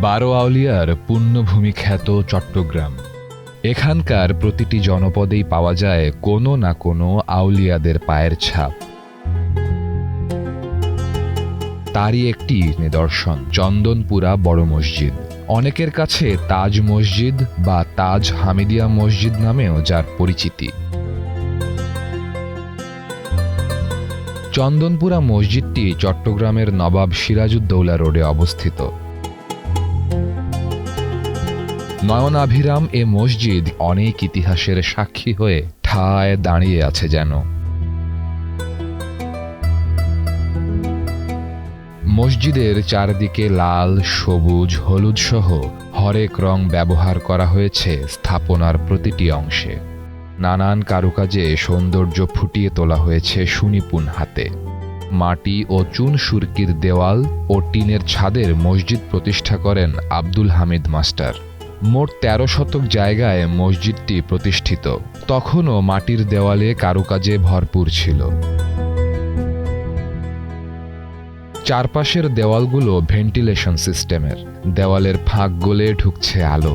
বারো আউলিয়ার পুণ্যভূমি খ্যাত চট্টগ্রাম। এখানকার প্রতিটি জনপদেই পাওয়া যায় কোনো না কোনো আউলিয়াদের পায়ের ছাপ। তারই একটি নিদর্শন চন্দনপুরা বড় মসজিদ। অনেকের কাছে তাজ মসজিদ বা তাজ হামিদিয়া মসজিদ নামেও যার পরিচিতি। চন্দনপুরা মসজিদটি চট্টগ্রামের নবাব সিরাজউদ্দৌলা রোডে অবস্থিত। নয়নাভিরাম এ মসজিদ অনেক ইতিহাসের সাক্ষী হয়ে ঠায় দাঁড়িয়ে আছে যেন। মসজিদের চারদিকে লাল, সবুজ, হলুদ সহ হরেক রং ব্যবহার করা হয়েছে স্থাপনার প্রতিটি অংশে। নানান কারুকাজে সৌন্দর্য ফুটিয়ে তোলা হয়েছে সুনিপুণ হাতে। মাটি ও চুন সুরকির দেওয়াল ও টিনের ছাদের মসজিদ প্রতিষ্ঠা করেন আব্দুল হামিদ মাস্টার। মোট ১৩ শতক জায়গায় মসজিদটি প্রতিষ্ঠিত। তখনও মাটির দেওয়ালে কারুকাজে ভরপুর ছিল। চারপাশের দেওয়ালগুলো ভেন্টিলেশন সিস্টেমের। দেওয়ালের ফাঁক গলে ঢুকছে আলো।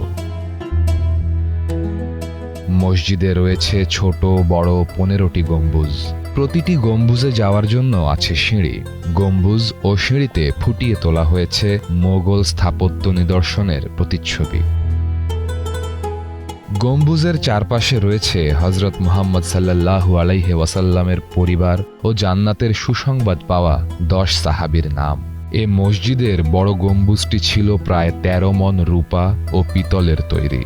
মসজিদে রয়েছে ছোট বড় ১৫টি গম্বুজ। প্রতিটি গম্বুজে যাওয়ার জন্য আছে সিঁড়ি। গম্বুজ ও সিঁড়িতে ফুটিয়ে তোলা হয়েছে মোগল স্থাপত্য নিদর্শনের প্রতিচ্ছবি। গম্বুজের চারপাশে রয়েছে হযরত মুহাম্মদ সাল্লাল্লাহু আলাইহি ওয়াসাল্লামের পরিবার ও জান্নাতের সুসংবাদ পাওয়া ১০ সাহাবীর নাম। এ মসজিদের বড় গম্বুজটি ছিল প্রায় ১৩ মণ রূপা ও পিতলের তৈরি।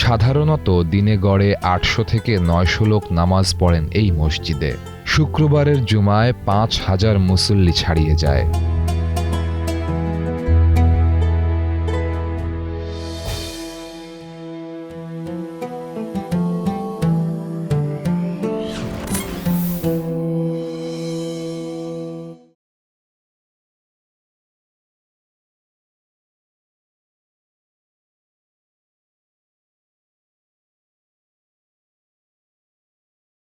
সাধারণত দিনে গড়ে ৮০০ থেকে ৯০০ লোক নামাজ পড়েন এই মসজিদে। শুক্রবারের জুমায় ৫,০০০ মুসল্লি ছাড়িয়ে যায়।